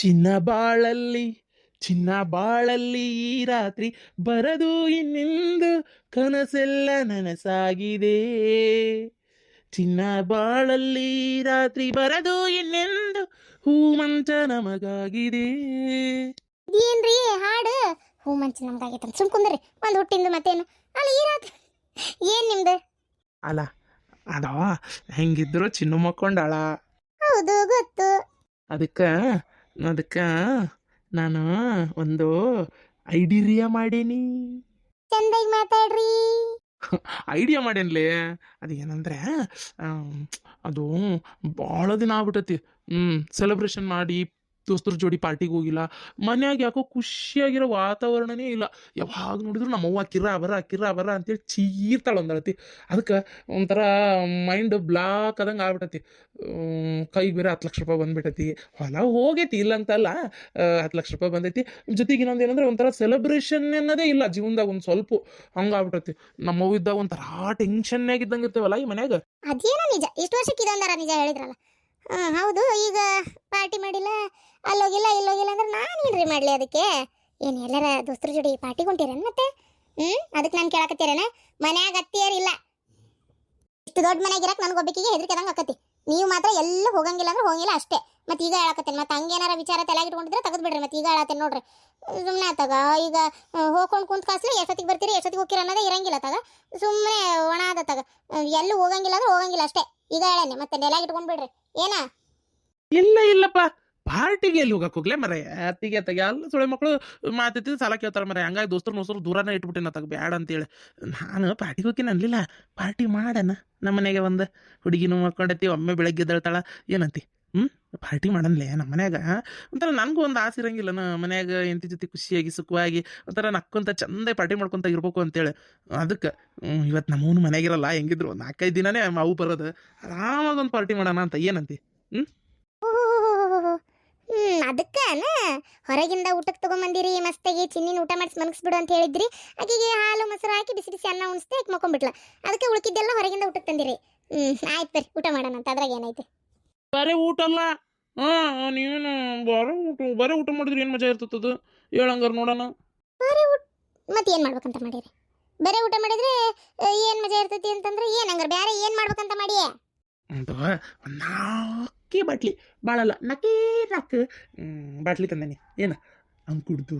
ಚಿನ್ನ ಬಾಳಲ್ಲಿ ಚಿನ್ನ ಬಾಳಲ್ಲಿ ಈ ರಾತ್ರಿ ಬರದು ಇನ್ನಿಂದು ಕನಸೆಲ್ಲ ನನಸಾಗಿದೆ. ಚಿನ್ನ ಬಾಳಲ್ಲಿ ಈ ರಾತ್ರಿ ಬರದು ಇನ್ನೆಂದು ಹೂಮಂಚ ನಮಗಾಗಿದೆ. ಏನ್ರಿ ಹಾಡು ಹೂ ಮಂಚ ನಮ್ದಾಗೈತಂತ ಸುಮ್ ಕುಂದ್ರಿ ಒಂದು ಹುಟ್ಟಿಂದು ಮತ್ತೇನು ಅಲ್ಲ ಈ ರಾತ್ರಿ ಏನ್ ನಿಮ್ದು? ಅಲ್ಲ ಅದ ಹೆಂಗಿದ್ರು ಚಿನ್ನು ಮಕ್ಕೊಂಡಾಳ. ಹೌದು ಗೊತ್ತು. ಅದಕ್ಕೆ ಅದಕ್ಕೆ ನಾನು ಒಂದು ಐಡಿಯಾ ಮಾಡೀನಿ. ಚಂದಾಗಿ ಮಾತಾಡ್ರಿ. ಐಡಿಯಾ ಮಾಡೇನ್ಲಿ. ಅದು ಏನಂದ್ರೆ ಅದು ಭಾಳ ದಿನ ಆಗ್ಬಿಟ್ಟತಿ. ಸೆಲೆಬ್ರೇಷನ್ ಮಾಡಿ ದೋಸ್ತರ ಜೋಡಿ ಪಾರ್ಟಿಗೆ ಹೋಗಿಲ್ಲ. ಮನ್ಯಾಗ ಯಾಕೋ ಖುಷಿಯಾಗಿರೋ ವಾತಾವರಣನೇ ಇಲ್ಲ. ಯಾವಾಗ ನೋಡಿದ್ರು ನಮ್ಮವ್ವ ಕಿರ ಬರ ಅಂತೇಳಿ ಚೀರ್ತಾಳೆ ಒಂದಳತಿ. ಅದಕ್ಕೆ ಒಂಥರ ಮೈಂಡ್ ಬ್ಲಾಕ್ ಆದಂಗೆ ಆಗ್ಬಿಟ್ಟತಿ. ಕೈಗೆ ಬೇರೆ 10 ಲಕ್ಷ ರೂಪಾಯಿ ಬಂದ್ಬಿಟ್ಟತಿ. ಹೊಲ ಹೋಗೈತಿ ಇಲ್ಲ ಅಂತಲ್ಲ, 10 ಲಕ್ಷ ರೂಪಾಯಿ ಬಂದೈತಿ. ಜೊತೆಗೆ ಇನ್ನೊಂದು ಏನಂದ್ರೆ ಒಂಥರ ಸೆಲೆಬ್ರೇಷನ್ ಅನ್ನೋದೇ ಇಲ್ಲ ಜೀವನದಾಗ ಒಂದು ಸ್ವಲ್ಪ. ಹಂಗಾಗ್ಬಿಟ್ಟತಿ. ನಮ್ಮವ್ವ ಇದ್ದಾಗ ಒಂಥರ ಟೆನ್ಷನ್ನಾಗಿದ್ದಂಗೆ ಇರ್ತೇವಲ್ಲ ಈ ಮನ್ಯಾಗ. ಅದೇನೋ ನಿಜ, ಇಷ್ಟು ವರ್ಷಕ್ಕೆ ಇದೊಂದರ ನಿಜ ಹೇಳಿದ್ರಲ್ಲ. ಹೌದು. ಈಗ ಪಾರ್ಟಿ ಮಾಡಿಲ್ಲ, ಅಲ್ಲೋಗಿಲ್ಲ ಇಲ್ಲೋಗಿಲ್ಲ ಅಂದ್ರೆ ನಾನೇನ್ರಿ ಮಾಡ್ಲಿ ಅದಕ್ಕೆ? ಏನು ಎಲ್ಲರ ದೋಸ್ತರ ಜೋಡಿ ಪಾರ್ಟಿಗೆ ಹೊಂಟಿರೇನು ಮತ್ತೆ? ಅದಕ್ಕೆ ನಾನು ಕೇಳಕತ್ತೀರೇನ? ಮನ್ಯಾಗ ಅತ್ತಿಯರಿಲ್ಲ. ಇಷ್ಟು ದೊಡ್ಡ ಮನೆಯಾಗ ಇರಕ್ಕೆ ನನಗೊಬ್ಬಕಿಗೆ ಹೆದರಿಕೆದಂಗೆ ಆಕತಿ. ನೀವು ಮಾತ್ರ ಎಲ್ಲ ಹೋಗಂಗಿಲ್ಲ ಅಂದ್ರೆ ಹೋಗಿಲ್ಲ ಅಷ್ಟೇ. ಮತ್ತೆ ಈಗ ಹೇಳಕತ್ತೇನೆ, ಮತ್ತೆ ಹಂಗೇನಾರ ವಿಚಾರ ತಲೆಯಾಗ ಇಟ್ಕೊಂಡಿದ್ರೆ ತೆಗೆದು ಬಿಡ್ರಿ. ಮತ್ತೆ ಈಗ ಹೇಳತ್ತೇನೆ ನೋಡ್ರಿ, ಸುಮ್ಮನೆ ಆತಾಗ ಈಗ ಹೋಗ್ಕೊಂಡು ಕುಂತ ಕಾಸ್ಲಿ ಎಷ್ಟೊತ್ತಿಗೆ ಬರ್ತೀರಿ ಎಷ್ಟೊತ್ತಿಗೆ ಹೋಗ್ತೀರ ಅನ್ನೋದೇ ಇರಂಗಿಲ್ಲ ತಗ. ಸುಮ್ಮನೆ ಒಣ ಆದತ್ತಾಗ ಎಲ್ಲೂ ಹೋಗಂಗಿಲ್ಲ ಅಂದ್ರೆ ಹೋಗಂಗಿಲ್ಲ ಅಷ್ಟೇ. ಈಗ ಹೇಳೇನೆ ಮತ್ತೆ ನೆಲಾಗ ಇಟ್ಕೊಂಡ್ಬಿಡ್ರಿ ಏನ? ಇಲ್ಲಪ್ಪ, ಪಾರ್ಟಿಗೆ ಎಲ್ಲಿ ಹೋಗಕ್ಕೆ ಹೋಗ್ಲೇ ಮರ ಅತ್ತಿಗೆ ತಗ ಎಲ್ಲ ಸುಳೆ ಮಕ್ಕಳು ಮಾತಿದ್ದು ಸಾಲ ಕೇಳ್ತಾರೆ ಮರ. ಹಂಗಾಗಿ ದೋಸ್ತರು ದೂರನೇ ಇಟ್ಬಿಟ್ಟಿನ ತಗ ಬೇಡ ಅಂತೇಳಿ. ನಾನು ಪಾರ್ಟಿಗೆ ಹೋಗ್ತೀನಿ ಅನ್ಲಿಲ್ಲ. ಪಾರ್ಟಿ ಮಾಡೋಣ ನಮ್ಮ ಮನೆಗೆ ಒಂದು ಹುಡುಗಿನೂ ಮಾಡ್ಕೊಂಡೈತಿ. ಒಮ್ಮೆ ಬೆಳಗ್ಗೆ ಎದ್ದೇಳ್ತಾಳ ಏನಂತಿ. ಪಾರ್ಟಿ ಮಾಡನ್ಲೇ ನಮ್ಮ ಮನ್ಯಾಗ. ಒಂಥರ ನನಗೂ ಒಂದು ಆಸೆ ಇರಂಗಿಲ್ಲ ಮನ್ಯಾಗ ಎಂತಿ ಜೊತೆ ಖುಷಿಯಾಗಿ ಸುಖವಾಗಿ ಒಂಥರ ನಕ್ಕೊಂತ ಚಂದ ಪಾರ್ಟಿ ಮಾಡ್ಕೊತ ಇರ್ಬೇಕು ಅಂತೇಳಿ. ಅದಕ್ಕೆ ಇವತ್ತು ನಮ್ಮವನು ಮನೆಯಾಗಿರಲ್ಲ. ಹೆಂಗಿದ್ರು ಒಂದು 4-5 ದಿನನೇ ಅವು ಬರೋದು. ಆರಾಮಾಗಿ ಒಂದು ಪಾರ್ಟಿ ಮಾಡೋಣ ಅಂತ ಏನಂತಿ? ಅದಕ್ಕನ ಹೊರಗಿಂದ ಊಟಕ್ಕೆ ತಗೊಂಬಂದಿರಿ, ಮಸ್ತಾಗಿ ಚಿನ್ನಿನ ಊಟ ಮಾಡಿಸಿ ಮನಗಿಸ್ಬಿಡು ಅಂತ ಹೇಳಿದ್ರಿ. ಆಕೆಗೆ ಹಾಲು ಮೊಸರು ಹಾಕಿ ಬಿಸಿ ಬಿಸಿ ಅನ್ನ ಉಣಿಸ್ತೆ ಆಕೆ ಮಕ್ಕೊಂಡ್ಬಿಟ್ಲ. ಅದಕ್ಕೆ ಉಳ್ಕಿದ್ದೆಲ್ಲ ಹೊರಗಿಂದ ಊಟಕ್ಕೆ ತಂದಿರಿ. ಆಯ್ತು ಬರ್ರಿ ಊಟ ಮಾಡೋಣ ಅಂತ. ಅದ್ರಾಗ ಏನೈತೆ? ಬರೇ ಊಟ ಅಲ್ಲ. ನೀವೇನು ಬರೇ ಊಟ ಮಾಡಿದ್ರೆ ಏನು ಮಜಾ ಇರ್ತದ ಹೇಳಂಗಾರ ನೋಡೋಣ. ಬೇರೆ ಊಟ ಮತ್ತೆ ಏನು ಮಾಡ್ಬೇಕಂತ ಮಾಡಿರಿ? ಬೇರೆ ಊಟ ಮಾಡಿದ್ರೆ ಏನು ಮಜಾ ಇರ್ತೈತಿ ಅಂತಂದ್ರೆ ಏನು ಹಂಗಾರೆ ಬೇರೆ ಏನು ಮಾಡ್ಬೇಕಂತ ಮಾಡಿ? ಒಂದು 4 ಬಾಟ್ಲಿ ಭಾಳಲ್ಲ 4 ಬಾಟ್ಲಿ ತಂದೇನಿ. ಏನು ಹಂಗೆ ಕುಡ್ದು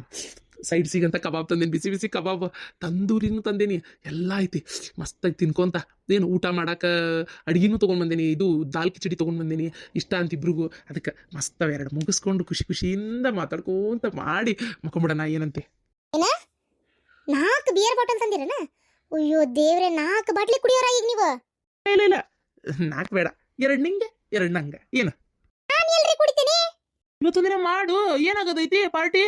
ಸೈಡ್ ಸಿಗಂತ ಕಬಾಬ್ ತಂದೇನಿ. ಬಿಸಿ ಬಿಸಿ ಕಬಾಬ್ ತಂದೂರಿನೂ ತಂದೇನಿ. ಎಲ್ಲ ಐತಿ ಮಸ್ತಾಗಿ ತಿನ್ಕೊಂತ. ಏನು ಊಟ ಮಾಡಕ್ಕೆ ಅಡುಗೆನೂ ತೊಗೊಂಡು ಬಂದೇನಿ. ಇದು ದಾಲ್ ಕಿಚಡಿ ತೊಗೊಂಡು ಬಂದೇನಿ. ಇಷ್ಟ ಅಂತ ಇಬ್ರಿಗೂ. ಅದಕ್ಕೆ ಮಸ್ತಾವ 2 ಮುಗಿಸ್ಕೊಂಡು ಖುಷಿಯಿಂದ ಮಾತಾಡ್ಕೊಂತ ಮಾಡಿ ಮಕ್ಕೊಂಬಿಡೋಣ ಏನಂತೆ? ಏನ 4 ಬಿಯರ್ ಬಾಟಲ್ ತಂದಿರೇನ? ಅಯ್ಯೋ ದೇವ್ರೆ, 4 ಬಾಟ್ಲಿ ಕುಡಿಯೋರ ಈಗ ನೀವು? ಇಲ್ಲ 4 ಬೇಡ, 2 ನಿಂಗೆ 2 ನಂಗೆ. ಏನು ನಾನು ಎಲ್ರಿ ಕುಡಿತೀನಿ? ಇವತ್ತೊಂದು ದಿನ ಮಾಡು, ಏನಾಗೋದೈತಿ ಪಾರ್ಟಿ?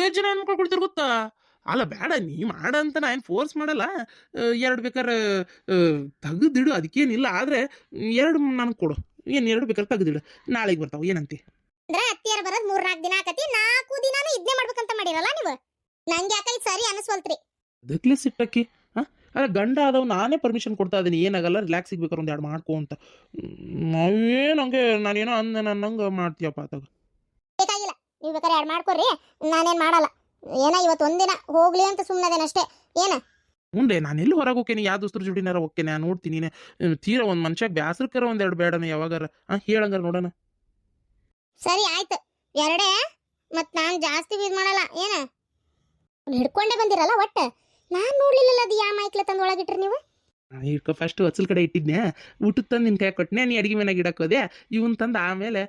7 ಜನ ಅನ್ಕೊಂಡು ಕೊಡ್ತೀರ ಗೊತ್ತಾ? ಅಲ್ಲ ಬೇಡ ನೀ ಮಾಡ ಅಂತ ನಾ ಏನು ಫೋರ್ಸ್ ಮಾಡಲ್ಲ. 2 ಬೇಕಾದ್ರೆ ತೆಗೆದಿಡು, ಅದಕ್ಕೇನಿಲ್ಲ. ಆದರೆ 2 ನನಗೆ ಕೊಡು. ಏನು 2 ಬೇಕಾದ್ರೆ ತೆಗೆದಿಡು, ನಾಳೆಗೆ ಬರ್ತಾವೆ. ಏನಂತಿ? ಅಂದ್ರೆ ಅತ್ತಿಯರ ಬರೋದು 3-4 ದಿನ ಆಕತಿ. 4 ದಿನಾನು ಇದನ್ನೇ ಮಾಡ್ಬೇಕಂತ ಮಾಡಿರಲ್ಲ ನೀವು? ನಂಗೆ ಯಾಕೆ ಇದು ಸರಿ ಅನಿಸ್ವಲ್ತ್ರಿ. ಅದಕ್ಕೆ ಸಿಟ್ಟಕ್ಕಿ. ಅಲ್ಲ ಗಂಡ ಆದವ್ ನಾನೇ ಪರ್ಮಿಷನ್ ಕೊಡ್ತಾ ಇದ್ದೀನಿ. ಏನಾಗಲ್ಲ, ರಿಲ್ಯಾಕ್ಸ್ ಸಿಗ್ಬೇಕಾರೆ 1 2 ಮಾಡ್ಕೊ ಅಂತ. ನಾವೇನು ಹಂಗೆ ನಾನೇನೋ ಅಂದೆ ನನ್ನಂಗೆ ಮಾಡ್ತೀಯಪ್ಪ ತಗ. ಬೇಕಾಗಿಲ್ಲ, ನೀವು ಬೇಕಾದ್ರೆ ಎರಡು ಮಾಡ್ಕೊಡ್ರಿ, ನಾನೇನು ಮಾಡಲ್ಲ. ಏನ ಇವತ್ತು ಒಂದಿನ ಹೋಗ್ಲಿ ಅಂತ ಸುಮ್ಮನದೇನಷ್ಟೇ. ಏನ ಮುಂದೆ ನಾನು ಎಲ್ಲಿ ಹೊರಗೆ ಹೋಗ್ತೇನೆ, ಯಾವ ದೋಸ್ತರ ಜೋಡಿನಾರ ಹೋಗ್ತೇನೆ ನೋಡ್ತೀನಿ. ತೀರ ಒಂದು ಮನುಷ್ಯಾಗ ಬ್ಯಾಸರ್ಕರ 1-2 ಬೇಡನ ಯಾವಾಗಾರ ಹೇಳಂಗಾರ ನೋಡೋಣ. ಸರಿ ಆಯ್ತು, 2. ಮತ್ತು ನಾನು ಜಾಸ್ತಿ ಯೂಸ್ ಮಾಡಲ್ಲ. ಏನ ಹಿಡ್ಕೊಂಡೇ ಬಂದಿರಲ್ಲ ಒಟ್ಟು. ನಾನು ನೋಡ್ಲಿಲ್ಲ ಅದು ಯಾವ ಮೈಕ್ಲೆ ತಂದು ಒಳಗಿಟ್ರಿ ನೀವು? ಈಗ ಫಸ್ಟ್ ಹೊಸಲ್ ಕಡೆ ಇಟ್ಟಿದ್ನೆ, ಊಟದ ತಂದು ನಿನ್ನ ಕೈ ಕೊಟ್ಟನೆ, ನೀ ಅಡುಗೆ ಮನೆಗೆ ಇಡಕ್ಕೋದೆ. ಇವನ್ ತಂದು ಆಮೇಲೆ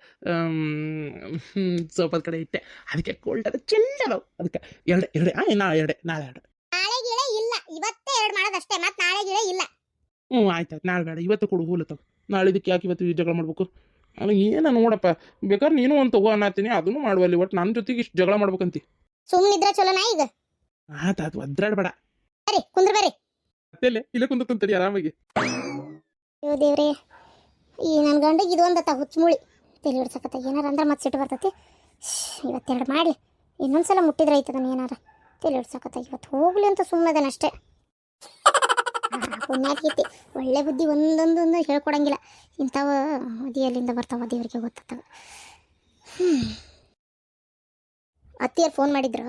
ಸೋಫಾದ ಕಡೆ ಇಟ್ಟೆ. ಅದಕ್ಕೆ ಕೋಲ್ಡ್ ಅದು ಚೆಲ್ಲದವು. ಅದಕ್ಕೆ 2 ನಾಳೆ 2 ನಾಳೆ ಗಿಳೆ ಇಲ್ಲ, ಇವತ್ತೇ 2 ಮಾಡೋದಷ್ಟೇ. ಮತ್ತೆ ನಾಳೆ ಗಿಳೆ ಇಲ್ಲ. ಆಯ್ತು ನಾಳೆ ಬೇಡ, ಇವತ್ತು ಕೊಡು ಹೂಲ ತಗೋ. ನಾಳೆ ಇದಕ್ಕೆ ಯಾಕೆ ಇವತ್ತು ಜಗಳ ಮಾಡ್ಬೇಕು? ಅಲ್ಲ ಏನ ನೋಡಪ್ಪ, ಬೇಕಾದ್ರೆ ನೀನು ಒಂದು ತಗೋ ಅನ್ನತ್ತೀನಿ, ಅದನ್ನು ಮಾಡುವಲ್ಲಿ. ಒಟ್ಟು ನನ್ನ ಜೊತೆಗೆ ಇಷ್ಟು ಜಗಳ ಮಾಡ್ಬೇಕಂತಿ. ಸುಮ್ಮನಿದ್ರೆ ಚಲೋನಾ ಈಗ? ಆಯ್ತು ಒದ್ರಾಡ್ಬೇಡ. ಸರಿ ಕುಂದ್ರ ಬರ್ರಿ. ಅತ್ತೇಲೆ ಇಲ್ಲ ಕುಂತಂತಡಿ ಆರಾಮಾಗಿ. ಅಯ್ಯೋ ದೇವ್ರೆ, ಈ ನನ್ನ ಗಂಡಿಗೆ ಇದು ಒಂದತ್ತ ಹುಚ್ಚುಮುಳಿ ತಲೆ ಹಿಡ್ಸಕತ್ತ. ಏನಾರ ಅಂದ್ರೆ ಮತ್ತೆ ಸಿಟ್ಟು ಬರ್ತೈತಿ. ಇವತ್ತೆರಡು ಮಾಡಲಿ, ಇನ್ನೊಂದ್ಸಲ ಮುಟ್ಟಿದ್ರೆ ಐತದ ಏನಾರ ತಲೆ ಹಿಡ್ಸಕತ್ತ. ಇವತ್ತು ಹೋಗ್ಲಿ ಅಂತ ಸುಮ್ಮನದೇನಷ್ಟೇ. ಪುಣ್ಯಾಕೈತಿ, ಒಳ್ಳೆ ಬುದ್ಧಿ ಒಂದೊಂದೊಂದು ಹೇಳ್ಕೊಡಂಗಿಲ್ಲ. ಇಂಥವ ಮದಿಯಲ್ಲಿಂದ ಬರ್ತಾವ ದೇವರಿಗೆ ಗೊತ್ತಾಗ. ಅತ್ತಿಯರು ಫೋನ್ ಮಾಡಿದ್ರು,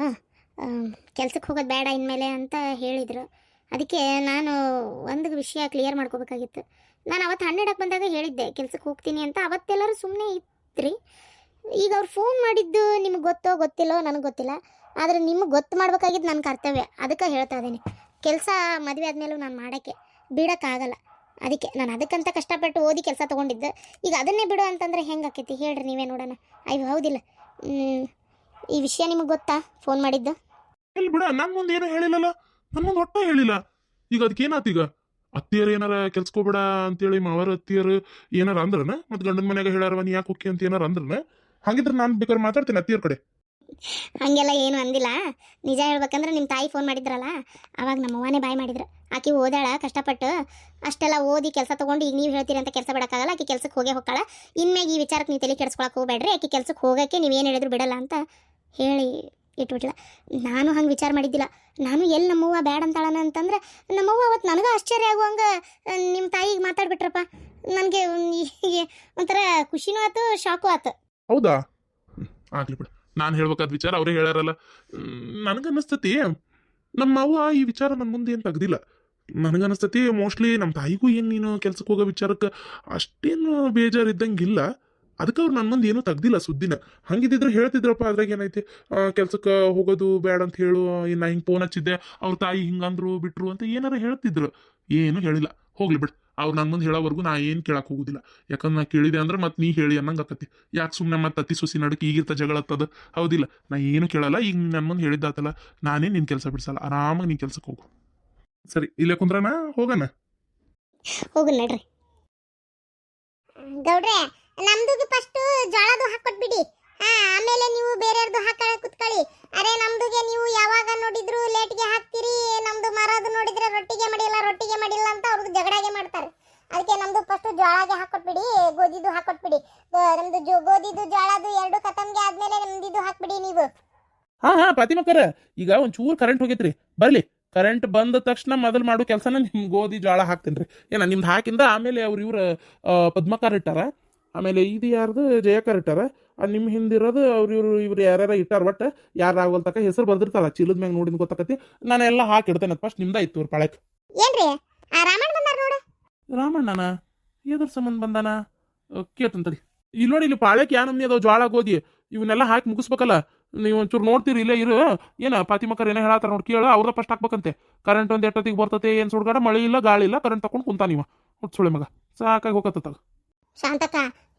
ಕೆಲ್ಸಕ್ಕೆ ಹೋಗೋದು ಬೇಡ ಇನ್ಮೇಲೆ ಅಂತ ಹೇಳಿದರು. ಅದಕ್ಕೆ ನಾನು ಒಂದು ವಿಷಯ ಕ್ಲಿಯರ್ ಮಾಡ್ಕೋಬೇಕಾಗಿತ್ತು. ನಾನು ಅವತ್ತು 12ಕ್ಕೆ ಬಂದಾಗ ಹೇಳಿದ್ದೆ ಕೆಲ್ಸಕ್ಕೆ ಹೋಗ್ತೀನಿ ಅಂತ. ಅವತ್ತೆಲ್ಲರೂ ಸುಮ್ಮನೆ ಇದ್ರಿ. ಈಗ ಅವ್ರು ಫೋನ್ ಮಾಡಿದ್ದು ನಿಮ್ಗೆ ಗೊತ್ತೋ ಗೊತ್ತಿಲ್ಲೋ ನನಗೆ ಗೊತ್ತಿಲ್ಲ, ಆದರೆ ನಿಮಗೆ ಗೊತ್ತು ಮಾಡ್ಬೇಕಾಗಿದ್ದು ನನ್ನ ಕರ್ತವ್ಯ. ಅದಕ್ಕೆ ಹೇಳ್ತಾ ಇದ್ದೀನಿ, ಕೆಲಸ ಮದುವೆ ಆದಮೇಲೂ ನಾನು ಮಾಡೋಕ್ಕೆ ಬಿಡೋಕ್ಕಾಗಲ್ಲ. ಅದಕ್ಕೆ ನಾನು ಅದಕ್ಕಂತ ಕಷ್ಟಪಟ್ಟು ಓದಿ ಕೆಲಸ ತೊಗೊಂಡಿದ್ದೆ. ಈಗ ಅದನ್ನೇ ಬಿಡು ಅಂತಂದರೆ ಹೆಂಗೆ ಆಕೈತಿ ಹೇಳ್ರಿ, ನೀವೇ ನೋಡೋಣ. ಅಯ್ಯೋ ಹೌದಿಲ್ಲ, ಈ ವಿಷಯ ನಿಮಗೆ ಗೊತ್ತಾ ಫೋನ್ ಮಾಡಿದ್ದು? ಎಲ್ಲಿ ಬಿಡ, ನನ್ನ ಮುಂದೆ ಏನೂ ಹೇಳಿಲ್ಲಲ್ಲ, ನನ್ನ ಮುಂದೆ ಒಟ್ಟ ಹೇಳಿಲ್ಲ. ಈಗ ಅದಕ್ಕೇನಾತು? ಈಗ ಅತ್ತಿಯರು ಏನಾರ ಕೆಲ್ಸ್ಕೋಬೇಡ ಅಂತೇಳಿ ಮಾವರ ಅತ್ತಿಯರು ಏನಾರ ಅಂದ್ರನ? ಮತ್ತು ಗಂಡನ ಮನ್ಯಾಗ ಹೇಳಾರವ ನೀ ಯಾಕೆ ಹೋಗಿ ಅಂತ ಏನಾರ ಅಂದ್ರನ? ಹಾಗಿದ್ರೆ ನಾನು ಬೇಕಾದ್ರೆ ಮಾತಾಡ್ತೀನಿ ಅತ್ತಿಯರ ಕಡೆ. ಹಾಗೆಲ್ಲ ಏನು ಅಂದಿಲ್ಲ. ನಿಜ ಹೇಳ್ಬೇಕಂದ್ರೆ ನಿಮ್ಮ ತಾಯಿ ಫೋನ್ ಮಾಡಿದ್ರಲ್ಲ, ಅವಾಗ ನಮ್ಮ ಅವ್ವನೇ ಬಾಯ್ ಮಾಡಿದ್ರು. ಆಕೆ ಓದಾಳ ಕಷ್ಟಪಟ್ಟು, ಅಷ್ಟೆಲ್ಲ ಓದಿ ಕೆಲಸ ತೊಗೊಂಡು ಈಗ ನೀವು ಹೇಳ್ತೀರಿ ಅಂತ ಕೆಲಸ ಬಿಡೋಕ್ಕಾಗಲ್ಲ, ಆಕೆ ಕೆಲ್ಸಕ್ಕೆ ಹೋಗೇ ಹೋಗ್ತಾಳ. ಇನ್ಮೇಲೆ ಈ ವಿಚಾರಕ್ಕೆ ನೀವು ತಲೆ ಕೆಡಿಸ್ಕೊಳಕ್ಕೆ ಹೋಗ್ಬೇಡ್ರಿ, ಆಕೆ ಕೆಲ್ಸಕ್ಕೆ ಹೋಗೋಕ್ಕೆ ನೀವೇನು ಹೇಳಿದ್ರು ಬಿಡಲ್ಲ ಅಂತ ಹೇಳಿ ಇಟ್ಬಿಟ್ಲ. ನಾನು ಹಂಗೆ ವಿಚಾರ ಮಾಡಿದ್ದಿಲ್ಲ. ನಾನು ಎಲ್ಲಿ ನಮ್ಮವ್ವ ಬ್ಯಾಡ ಅಂತಾಳನ ಅಂತಂದ್ರೆ, ನಮ್ಮವ್ವ ಅವತ್ತು ನನಗೆ ಆಶ್ಚರ್ಯ ಆಗುವಂಗೆ ನಿಮ್ಮ ತಾಯಿಗೆ ಮಾತಾಡ್ಬಿಟ್ರಪ್ಪ. ನನಗೆ ಒಂಥರ ಖುಷಿನೂ ಆಯ್ತು, ಶಾಕು ಆಯ್ತು. ಹೌದಾ? ಆಗ್ಲಿ ಬಿಡ, ನಾನು ಹೇಳ್ಬೇಕಾದ ವಿಚಾರ ಅವರೇ ಹೇಳ್ಯಾರಲ್ಲ. ನನಗನ್ನಿಸ್ತತಿ ನಮ್ಮ ಅವ್ವ ಈ ವಿಚಾರ ನನ್ನ ಮುಂದೆ ಏನು ತೆಗ್ದಿಲ್ಲ. ನನಗನ್ನಿಸ್ತತಿ ಮೋಸ್ಟ್ಲಿ ನಮ್ಮ ತಾಯಿಗೂ ಏನು ನೀನು ಕೆಲ್ಸಕ್ಕೆ ಹೋಗೋ ವಿಚಾರಕ್ಕೆ ಅಷ್ಟೇನು ಬೇಜಾರಿದ್ದಂಗಿಲ್ಲ. ಅದಕ್ಕೆ ಅವ್ರು ನನ್ನ ಮುಂದೆ ಏನೂ ತೆಗ್ದಿಲ್ಲ ಸುದ್ದಿನ. ಹಂಗಿದ್ದಿದ್ರೆ ಹೇಳ್ತಿದ್ರಪ್ಪ, ಅದ್ರಾಗ ಏನೈತಿ, ಕೆಲ್ಸಕ್ಕೆ ಹೋಗೋದು ಬೇಡ ಅಂತ ಹೇಳು, ನಾ ಹಿಂಗೆ ಫೋನ್ ಹಚ್ಚಿದ್ದೆ ಅವ್ರ ತಾಯಿ ಹಿಂಗಂದ್ರು ಬಿಟ್ರು ಅಂತ ಏನಾರ ಹೇಳ್ತಿದ್ರು. ಏನು ಹೇಳಿಲ್ಲ. ಹೋಗ್ಲಿ ಬಿಡು, ಅವ್ರು ನನ್ನ ಮುಂದೆ ಹೇಳೋವರೆಗೂ ನಾ ಏನು ಕೇಳಕ್ಕೆ ಹೋಗೋದಿಲ್ಲ. ಯಾಕಂದ್ರೆ ನಾ ಕೇಳಿದೆ ಅಂದ್ರೆ ಮತ್ತೆ ನೀ ಹೇಳಿ ಅನ್ನಂಗೆ ಆಕತಿ. ಯಾಕೆ ಸುಮ್ಮನೆ ಮತ್ತೆ ಅತ್ತಿ ಸೊಸಿ ನಡಕ್ಕೆ ಈಗಿರ್ತ ಜಗಳ ಹತ್ತದ? ಹೌದಿಲ್ಲ? ನಾ ಏನು ಕೇಳಲ್ಲ. ಈಗ ನನ್ನ ಮುಂದೆ ಹೇಳಿದ್ದಾತಲ್ಲ, ನಾನೇ ನಿನ್ನ ಕೆಲಸ ಬಿಡಿಸಲ್ಲ. ಆರಾಮಾಗಿ ನೀನು ಕೆಲ್ಸಕ್ಕೆ ಹೋಗು. ಸರಿ, ಇಲ್ಲೇ ಕುಂದ್ರಣ, ಹೋಗೋಣ. ಹೋಗು ನಡ್ರಿ. ಗೌಡ್ರೆ, ನಮ್ದು ಫಸ್ಟ್ ಜೋಳದು ಹಾಕೊಟ್ಬಿಡಿ. ಆಮೇಲೆ ನೀವು ಬೇರೆಯವ್ರದ್ದು ಹಾಕ ಕುತ್ಕೊಳ್ಳಿ. ಅರೆ ನಮ್ದುಗೆ ನೀವು ಯಾವಾಗ ನೋಡಿದ್ರು ಲೇಟ್ಗೆ ಹಾಕ್ತೀರಿ, ನಮ್ದು ಮರದು ನೋಡಿದ್ರೆ ರೊಟ್ಟಿಗೆ ಮಾಡಿಲ್ಲ ಅಂತ ಅವ್ರದ್ದು ಜಗಳಾಗೆ ಮಾಡ್ತಾರೆ. ಅದಕ್ಕೆ ನಮ್ದು ಫಸ್ಟ್ ಜೋಳಗೆ ಹಾಕೊಟ್ಬಿಡಿ, ಗೋಧಿದು ಹಾಕೊಟ್ಬಿಡಿ. ನಮ್ದು ಗೋಧಿದು ಜೋಳದು ಎರಡು ಖತಮ್ಗೆ ಆದ್ಮೇಲೆ ನಮ್ದಿದು ಹಾಕ್ಬಿಡಿ ನೀವು. ಹಾ ಫಾತಿಮಕ್ಕರ, ಈಗ ಒಂಚೂರು ಕರೆಂಟ್ ಹೋಗೈತ್ರಿ, ಬರ್ಲಿ. ಕರೆಂಟ್ ಬಂದ ತಕ್ಷಣ ಮೊದಲು ಮಾಡೋ ಕೆಲಸನ ನಿಮ್ಗೆ ಗೋಧಿ ಜೋಳ ಹಾಕ್ತೀನಿ ರೀ. ನಿಮ್ದು ಹಾಕಿಂದ ಆಮೇಲೆ ಇವ್ರ ಪದ್ಮಕಾರ ಇಟ್ಟಾರ, ಆಮೇಲೆ ಇದು ಯಾರ್ದು ಜಯಕಾರ ಇಟ್ಟಾರ, ನಿಮ್ಮ ಹಿಂದಿರೋದು ಇವ್ರು ಯಾರ್ಯಾರ ಇಟ್ಟಾರ. ಒಟ್ಟು ಯಾರು ಆಗೋಲ್ತಕ ಹೆಸರು ಬರ್ದಿರ್ತಾರ ಚೀಲದ ಮ್ಯಾಗ ನೋಡಿದ್ ಗೊತ್ತಾಕತಿ. ನಾನು ಎಲ್ಲ ಹಾಕಿಡ್ತೇನೆ. ಫಸ್ಟ್ ನಿಮ್ದ ಇತ್ತು ಇವ್ರ ಪಾಳ್ಯಕ್ಕೆ. ಏನ್ರಿ ರಾಮಣ್ಣ ಬಂದಾರ ನೋಡು. ರಾಮಣ್ಣನ ಎದ್ರ ಸಂಬಂಧ ಬಂದಾನ ಕೇಳ್ತಂತಡಿ. ಇಲ್ಲಿ ನೋಡಿ, ಇಲ್ಲಿ ಪಾಳ್ಯಕ್ಕೆ ಯಾ ನಮ್ನಿ ಅದಾವ ಜೋಳ ಗೋಧಿ ಇವನ್ನೆಲ್ಲ ಹಾಕಿ ಮುಗಿಸ್ಬೇಕಲ್ಲ. ನೀವು ಒಂಚೂರು ನೋಡ್ತೀರಿ, ಇಲ್ಲೇ ಇರು. ಏನ ಫಾತಿಮಕ್ಕರ್ ಏನೋ ಹೇಳತ್ತಾರ ನೋಡಿ, ಕೇಳ. ಅವ್ರದ ಫಸ್ಟ್ ಹಾಕ್ಬೇಕಂತೆ. ಕರೆಂಟ್ ಒಂದು ಎಷ್ಟೊತ್ತಿಗೆ ಬರ್ತತೆ, ಏನು ಸುಡ್ಗಾಡ, ಮಳೆ ಇಲ್ಲ ಗಾಳಿ ಇಲ್ಲ, ಕರೆಂಟ್ ತಕೊಂಡು ಕುಂತ ನೀವು ಹುಟ್ಸುಳೆ ಮಗ. ಸಾಕಾಗಿ ಹೋಗತ್ತ ಶಾಂತಕ್ಕ.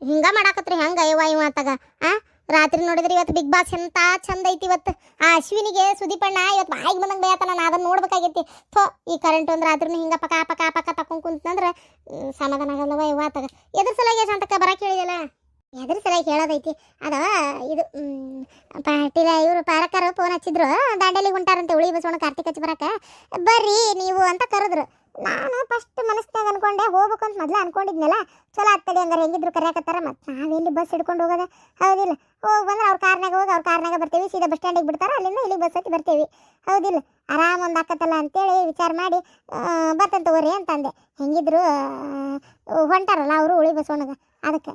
ಹಿಂಗ ಮಾಡಾಕತ್ರಿ ಹೆಂಗ ಇವ ಆತಾಗ? ರಾತ್ರಿ ನೋಡಿದ್ರಿ ಇವತ್ತು ಬಿಗ್ ಬಾಸ್ ಎಂತ ಚಂದ ಐತಿ. ಇವತ್ತು ಆ ಅಶ್ವಿನಿಗೆ ಸುದೀಪಣ್ಣ ಇವತ್ತು ಬಾಯಿಗೆ ಬಂದಂಗೆ ಬೇಯತ್ತಾನ. ನಾ ಅದನ್ನ ನೋಡ್ಬೇಕಾಗೈತಿ. ಈ ಕರೆಂಟ್ ಒಂದು ರಾತ್ರಿ ಹಿಂಗ ಪಕ ಪಕ ಪಕ ತಕೊಂಡ್ ಕುಂತಂದ್ರೆ ಸಮಾಧಾನ ಆಗಲ್ಲವ ಇವ ಆತಾಗ. ಎದ್ರ ಸಲಾಗಿ ಶಾಂತಕ್ಕ ಬರಕ್ಕೆ ಹೇಳಿದಲ್ಲ? ಎದ್ರ ಸಲಾಗಿ ಹೇಳೋದೈತಿ ಅದ ಇದು ಪಾಟೀಲ ಇವರು ಪಾರಕರು ಫೋನ್ ಹಚ್ಚಿದ್ರು, ದಾಂಡೇಲಿಗೆ ಹೊಂಟಾರಂತೆ ಉಳಿ ಬಸವಣ್ಣ ಕಾರ್ತಿಕ್ ಹಚ್ಚಿ ಬರಕ ಬರ್ರಿ ನೀವು ಅಂತ ಕರೆದ್ರು. ನಾನು ಫಸ್ಟ್ ಮನಸ್ಸಿನಾಗ ಅನ್ಕೊಂಡೆ ಹೋಗ್ಬೇಕು ಅಂತ ಮೊದಲು ಅನ್ಕೊಂಡಿದ್ನಲ್ಲ. ಚಲೋ ಆಗ್ತದೆ ಹಂಗಾರೆ, ಹೆಂಗಿದ್ರು ಕರೆಯಾಕತ್ತಾರ. ಮತ್ತು ನಾವೆಲ್ಲಿ ಬಸ್ ಹಿಡ್ಕೊಂಡು ಹೋಗೋದ? ಹೌದಿಲ್ಲ? ಹೋಗಿ ಬಂದ್ರೆ ಅವ್ರ ಕಾರ್ನಾಗ ಹೋಗಿ ಅವ್ರ ಕಾರ್ನಾಗ ಬರ್ತೀವಿ, ಸೀದಾ ಬಸ್ ಸ್ಟ್ಯಾಂಡಿಗೆ ಬಿಡ್ತಾರೆ, ಅಲ್ಲಿಂದ ಇಲ್ಲಿ ಬಸ್ ಹತ್ತಿ ಬರ್ತೀವಿ. ಹೌದಿಲ್ಲ? ಆರಾಮ್ ಒಂದು ಆಕತ್ತಲ್ಲ ಅಂತೇಳಿ ವಿಚಾರ ಮಾಡಿ ಬರ್ತಂತ ತಗೋರಿ ಅಂತಂದೆ. ಹೆಂಗಿದ್ರು ಹೊಂಟಾರಲ್ಲ ಅವರು ಉಳಿ ಬಸವಣ್ಣಗ, ಅದಕ್ಕೆ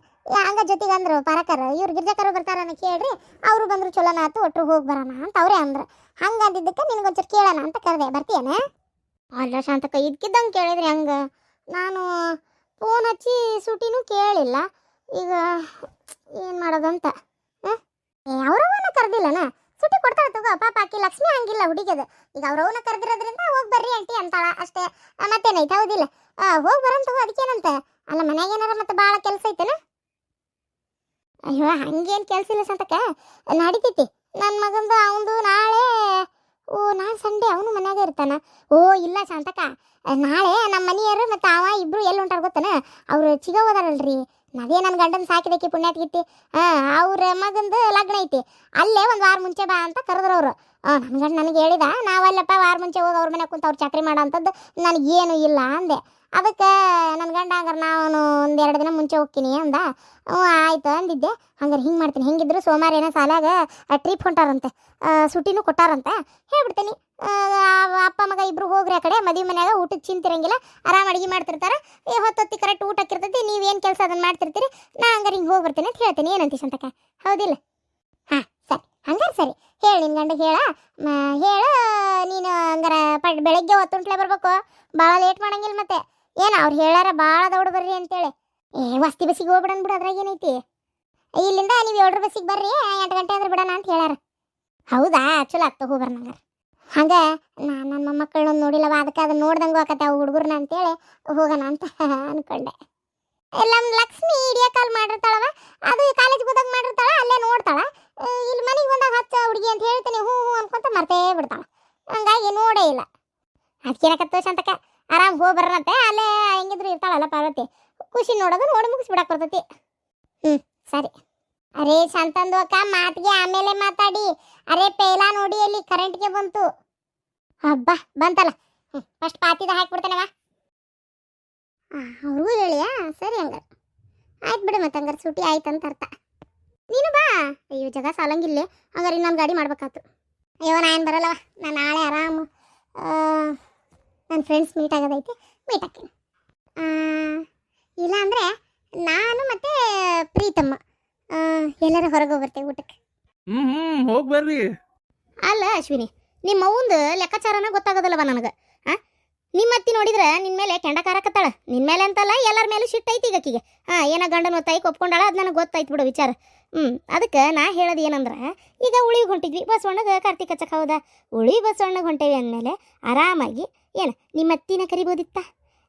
ಹಂಗ ಜೊತೆಗೆ ಅಂದ್ರು ಪಾರಕರು, ಇವ್ರು ಗಿರ್ಜಕರು ಬರ್ತಾರನ್ನ ಕೇಳ್ರಿ, ಅವರು ಬಂದ್ರು ಚಲೋನ ಆತು, ಒಟ್ಟರು ಹೋಗಿ ಬರೋಣ ಅಂತ ಅವರೇ ಅಂದ್ರು. ಹಂಗಂದಿದ್ದಕ್ಕೆ ನಿನಗೊಂಚೂರು ಕೇಳೋಣ ಅಂತ ಕರೆದೆ. ಬರ್ತೀಯನ? ಅಲ್ಲ ಶಾಂತಕ್ಕ, ಇದಕ್ಕಿದ್ದಂಗೆ ಕೇಳಿದ್ರಿ ಹಂಗೆ. ನಾನು ಫೋನ್ ಹಚ್ಚಿ ಸುಟಿನೂ ಕೇಳಿಲ್ಲ. ಈಗ ಏನು ಮಾಡೋದಂತ? ಅವ್ರವನ್ನ ಕರೆದಿಲ್ಲನ? ಸುಟಿ ಕೊಡ್ತಾಳೆ ತಗೋ ಪಾಪ. ಆಕಿ ಲಕ್ಷ್ಮಿ ಹಂಗಿಲ್ಲ ಹುಡುಗಿದು. ಈಗ ಅವ್ರವನ್ನ ಕರೆದಿರೋದ್ರಿಂದ ಹೋಗಿ ಬರ್ರಿ ಆಂಟಿ ಅಂತಾಳ ಅಷ್ಟೇ. ಮತ್ತೇನೈತೆ? ಹೌದಿಲ್ಲ? ಹೋಗಿ ಬರೋಣ ತಗೋ, ಅದಕ್ಕೇನಂತ. ಅಲ್ಲ ಮನ್ಯಾಗ ಏನಾರ ಮತ್ತೆ ಭಾಳ ಕೆಲಸ ಐತೆನ? ಅಯ್ಯೋ ಹಂಗೇನು ಕೆಲಸ ಇಲ್ಲ ಶಾಂತಕ್ಕ, ನಡಿತೈತಿ. ನನ್ನ ಮಗಂದು ಅವಂದು ನಾಳೆ ನಾಳೆ ಸಂಡೇ ಅವನು ಮನ್ಯಾಗ ಇರ್ತಾನ. ಇಲ್ಲ ಶಾಂತಕ್ಕ, ನಾಳೆ ನಮ್ಮ ಮನೆಯವರು ಮತ್ತು ಅವ ಇಬ್ರು ಎಲ್ಲಿ ಹೊಂಟಾರ ಗೊತ್ತನ? ಅವ್ರು ಚಿಗವದಾರಲ್ರಿ, ನಾವೇ ನನ್ನ ಗಂಡನ ಸಾಕಿದಕ್ಕೆ ಪುಣ್ಯಾತ್ಗಿತ್ತಿ. ಅವ್ರ ಮಗಂದು ಲಗ್ನ ಐತಿ, ಅಲ್ಲೇ ಒಂದು ವಾರ ಮುಂಚೆ ಬಾ ಅಂತ ಕರೆದ್ರು ಅವರು. ನನ್ನ ಗಂಡ ನನಗೆ ಹೇಳಿದ, ನಾವಲ್ಲಪ್ಪ ವಾರ ಮುಂಚೆ ಹೋಗಿ ಅವ್ರ ಮನೆ ಕುಂತ ಅವ್ರು ಚಾಕ್ರಿ ಮಾಡೋ ಅಂಥದ್ದು ನನಗೇನು ಇಲ್ಲ ಅಂದೆ. ಅದಕ್ಕೆ ನನ್ನ ಗಂಡ ಹಂಗಾರೆ ನಾನು ಒಂದೆರಡು ದಿನ ಮುಂಚೆ ಹೋಗ್ತೀನಿ ಅಂದ. ಆಯ್ತು ಅಂದಿದ್ದೆ. ಹಂಗಾರೆ ಹಿಂಗೆ ಮಾಡ್ತೀನಿ, ಹೆಂಗಿದ್ರು ಸೋಮವಾರ ಏನೋ ಸಾಲಾಗ ಟ್ರಿಪ್ ಹೊಂಟಾರಂತೆ, ಸುಟಿನೂ ಕೊಟ್ಟಾರಂತೆ. ಹೇಳ್ಬಿಡ್ತೀನಿ, ಅಪ್ಪ ಮಗ ಇಬ್ರು ಹೋಗ್ರಿ ಆ ಕಡೆ. ಮದುವೆ ಮನ್ಯಾಗ ಊಟದ ಚಿಂತಿರಂಗಿಲ್ಲ, ಆರಾಮ್ ಅಡುಗೆ ಮಾಡ್ತಿರ್ತಾರೆ. ಹೊತ್ತೊತ್ತಿ ಕರೆಕ್ಟ್ ಊಟಕ್ಕಿರ್ತೈತಿ. ನೀವೇನು ಕೆಲಸ ಅದನ್ನು ಮಾಡ್ತಿರ್ತೀರಿ. ನಾ ಹಂಗಾರೆ ಹಿಂಗೆ ಹೋಗಿ ಬರ್ತೀನಿ ಅಂತ ಹೇಳ್ತೀನಿ. ಏನಂತೀವಿ ಶಾಂತಕ್ಕ? ಹೌದಿಲ್ಲ? ಹಾಂ ಸರಿ. ಹಂಗಾರೆ ಸರಿ ಹೇಳಿ ನಿನ್ನ ಗಂಡಗೆ ಹೇಳ ಹೇಳ ನೀನು ಹಂಗಾರ ಬೆಳಗ್ಗೆ ಹೊತ್ತುಂಟ್ಲೆ ಬರ್ಬೇಕು ಭಾಳ ಲೇಟ್ ಮಾಡಂಗಿಲ್ಲ ಮತ್ತೆ ಏನು ಅವ್ರು ಹೇಳಾರ ಭಾಳ ದೌಡ್ ಬರ್ರಿ ಅಂತೇಳಿ ವಸ್ತಿ ಬಸ್ಸಿಗೆ ಹೋಗ್ಬಿಡನ್ ಬಿಡು ಅದ್ರಾಗ ಏನೈತಿ ಇಲ್ಲಿಂದ ನೀವು 7 ಬಸ್ಸಿಗೆ ಬರ್ರಿ 8 ಗಂಟೆ ಅಂದ್ರೆ ಬಿಡೋಣ ಅಂತ ಹೇಳಾರ ಹೌದಾ ಚಲೋ ಆಗ್ತ ಹೋಗ್ಬರ್ ನಂಗಾರ ಹಂಗ ನನ್ನ ಮೊಮ್ಮಕ್ಕಳನ್ನ ನೋಡಿಲ್ಲವ ಅದಕ್ಕೆ ಅದನ್ನ ನೋಡ್ದಂಗೂ ಆಕತ್ತೆ ಅವು ಹುಡುಗರ್ನ ಅಂತೇಳಿ ಹೋಗೋಣ ಅಂತ ಅನ್ಕೊಂಡೆ ಎಲ್ಲ ಲಕ್ಷ್ಮಿ ವಿಡಿಯೋ ಕಾಲ್ ಮಾಡಿರ್ತಾಳವ ಅದು ಕಾಲೇಜ್ ಹೋದಾಗ ಮಾಡಿರ್ತಾಳ ಅಲ್ಲೇ ನೋಡ್ತಾಳ ಇಲ್ಲಿ ಮನೆಗೆ ಬಂದಾಗ ಹಚ್ಚ ಹುಡುಗಿ ಅಂತ ಹೇಳ್ತೀನಿ ಹ್ಞೂ ಹ್ಞೂ ಅನ್ಕೊಂತ ಮರ್ತೇ ಬಿಡ್ತಾಳ ಹಂಗಾಗಿ ನೋಡೇ ಇಲ್ಲ ಅದಕ್ಕೇನಕತ್ತ ಶಾಂತಕ ಆರಾಮ್ ಹೋಗಿ ಬರೋಣಂತೆ ಅಲ್ಲೇ ಹೆಂಗಿದ್ರು ಇರ್ತಾಳಲ್ಲ ಪಾರ್ವತಿ ಖುಷಿ ನೋಡೋದು ನೋಡಿ ಮುಗಿಸ್ಬಿಡಕ್ ಬರ್ತೈತಿ ಸರಿ ಅರೇ ಶಾಂತಂದು ಅಕ್ಕ ಮಾತಿಗೆ ಆಮೇಲೆ ಮಾತಾಡಿ ಅರೇ ಪೇಲ ನೋಡಿ ಅಲ್ಲಿ ಕರೆಂಟ್ಗೆ ಬಂತು ಹಬ್ಬ ಬಂತಲ್ಲ ಫಸ್ಟ್ ಪಾತಿದ ಹಾಕ್ಬಿಡ್ತಾನವ ಅವ್ರಿಗೂ ಹೇಳಿಯಾ ಸರಿ ಹಂಗಾರೆ ಆಯ್ತು ಬಿಡು ಮತ್ತೆ ಹಂಗಾರೆ ಸೂಟಿ ಆಯ್ತು ಅಂತ ಅರ್ಥ ನೀನು ಬಾ ಅಯ್ಯೋ ಜಗ ಸಾಲಂಗಿಲ್ಲೇ ಹಂಗಾರೆ ಇನ್ನೊಂದು ಗಾಡಿ ಮಾಡ್ಬೇಕಾಯ್ತು ಅಯ್ಯೋ ನಾನು ಬರಲ್ಲವ ನಾನು ನಾಳೆ ಆರಾಮು ನನ್ನ ಫ್ರೆಂಡ್ಸ್ ಮೀಟ್ ಆಗೋದೈತೆ ಮೀಟ್ ಹಾಕ್ತೀನಿ ಇಲ್ಲ ಅಂದರೆ ನಾನು ಮತ್ತು ಪ್ರೀತಮ್ಮ ಎಲ್ಲರೂ ಹೊರಗೆ ಹೋಗ್ಬರ್ತೇವೆ ಊಟಕ್ಕೆ ಹೋಗಿ ಬರ್ರಿ ಅಲ್ಲ ಅಶ್ವಿನಿ ನಿಮ್ಮ ಅವ್ವಂದು ಲೆಕ್ಕಾಚಾರನ ಗೊತ್ತಾಗೋದಲ್ಲವ ನನಗೆ ನಿಮ್ಮ ಅತ್ತಿ ನೋಡಿದ್ರೆ ನಿನ್ನ ಮೇಲೆ ಕೆಂಡ ಕಾರಕತ್ತಾಳ ನಿನ್ನ ಮೇಲೆ ಅಂತಲ್ಲ ಎಲ್ಲರ ಮೇಲೂ ಸಿಟ್ಟೈತಿ ಈಗ ಆಕಿಗೆ ಏನೋ ಗಂಡನ ತಾಯಿಗೆ ಒಪ್ಕೊಂಡಾಳ ಅದು ನನಗೆ ಗೊತ್ತಾಯ್ತು ಬಿಡು ವಿಚಾರ ಅದಕ್ಕೆ ನಾ ಹೇಳೋದು ಏನಂದ್ರೆ ಈಗ ಉಳಿಗೆ ಹೊಂಟಿದ್ವಿ ಬಸವಣ್ಣಗೆ ಕಾರ್ತಿಕ ಚಕ ಹೌದಾ ಉಳಿ ಬಸವಣ್ಣಗೆ ಹೊಂಟೇವಿ ಅಂದಮೇಲೆ ಆರಾಮಾಗಿ ಏನು ನಿಮ್ಮ ಅತ್ತಿನ ಕರಿಬೋದಿತ್ತ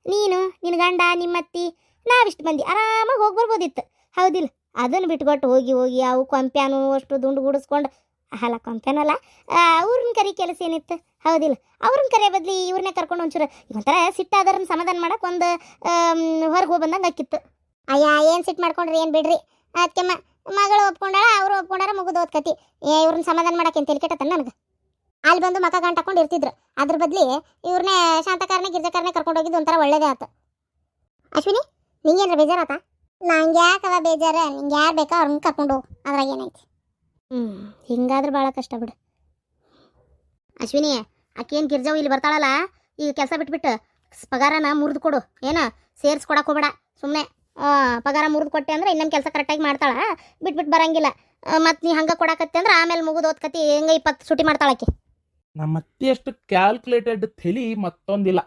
ನೀನು ನಿನ್ನ ಗಂಡ ನಿಮ್ಮ ಅತ್ತಿ ನಾವಿಷ್ಟು ಮಂದಿ ಆರಾಮಾಗಿ ಹೋಗಿ ಬರ್ಬೋದಿತ್ತು ಹೌದಿಲ್ಲ ಅದನ್ನು ಬಿಟ್ಕೊಟ್ಟು ಹೋಗಿ ಹೋಗಿ ಅವು ಕೊಂಪ್ಯಾನು ಅಷ್ಟು ದುಂಡು ಗುಡಿಸ್ಕೊಂಡು ಅಲ್ಲ ಕೊಂಪ್ಯಾನಲ್ಲ ಅವ್ರನ್ನ ಕರಿ ಕೆಲಸ ಏನಿತ್ತು ಹೌದಿಲ್ಲ ಅವ್ರನ್ನ ಕರಿಯೋ ಬದ್ಲಿ ಇವ್ರನ್ನೇ ಕರ್ಕೊಂಡು ಒಂಚೂರು ಒಂಥರ ಸಿಟ್ಟಾದ್ರನ್ನ ಸಮಾಧಾನ ಮಾಡಕ್ಕೆ ಒಂದು ಹೊರಗೆ ಹೋಗಿ ಬಂದಂಗೆ ಆಕಿತ್ತು ಅಯ್ಯ ಏನು ಸಿಟ್ಟು ಮಾಡ್ಕೊಂಡ್ರಿ ಏನು ಬಿಡ್ರಿ ಅದಕ್ಕೆ ಮಗಳು ಒಪ್ಕೊಂಡಾಳ ಅವರು ಒಪ್ಕೊಂಡಾರ ಮುಗಿದು ಓದ್ಕತಿ ಇವ್ರನ್ನ ಸಮಾಧಾನ ಮಾಡಕ್ಕೆ ಏನು ತಲೆ ಕೆಟ್ಟತ್ತ ನನಗೆ ಅಲ್ಲಿ ಬಂದು ಮಕ ಗಂಟು ಹಾಕೊಂಡು ಇರ್ತಿದ್ರು ಅದ್ರ ಬದ್ಲಿ ಇವ್ರನ್ನೇ ಶಾಂತಕಾರನೇ ಗಿರ್ಜಕಾರನೇ ಕರ್ಕೊಂಡು ಹೋಗಿದ್ದು ಒಂಥರ ಒಳ್ಳೇದೇ ಆಯ್ತು ಅಶ್ವಿನಿ ನಿಂಗೇನ್ರ ಬೇಜಾರಾತ ನಂಗೆ ಯಾಕವ ಬೇಜಾರ ನಿಂಗೆ ಯಾರು ಬೇಕೋ ಅವ್ರನ್ನ ಕರ್ಕೊಂಡು ಹೋಗು ಅದ್ರಾಗ ಏನೈತಿ ಹಿಂಗಾದ್ರೆ ಭಾಳ ಕಷ್ಟ ಬಿಡು ಅಶ್ವಿನಿ ಆಕೇನು ಗಿರ್ಜಾವು ಇಲ್ಲಿ ಬರ್ತಾಳಲ್ಲ ಈಗ ಕೆಲಸ ಬಿಟ್ಬಿಟ್ಟು ಪಗಾರನ ಮುರಿದು ಕೊಡು ಏನ ಸೇರಿಸ್ಕೊಡಕ್ಕೆ ಹೋಗ್ಬೇಡ ಸುಮ್ಮನೆ ಪಗಾರ ಮುರಿದು ಕೊಟ್ಟೆ ಅಂದ್ರೆ ಇನ್ನೊಂದು ಕೆಲಸ ಕರೆಕ್ಟಾಗಿ ಮಾಡ್ತಾಳ ಬಿಟ್ಬಿಟ್ಟು ಬರಂಗಿಲ್ಲ ಮತ್ತು ನೀ ಹಂಗೆ ಕೊಡಕತ್ತೆ ಅಂದ್ರೆ ಆಮೇಲೆ ಮುಗಿದು ಓದ್ಕತಿ ಹೆಂಗೆ 20 ಸೂಟಿ ಮಾಡ್ತಾಳಕ್ಕೆ ನಮ್ಮ ಅತ್ತೆ ಅಷ್ಟು ಕ್ಯಾಲ್ಕುಲೇಟೆಡ್ ತಲಿ ಮತ್ತೊಂದಿಲ್ಲ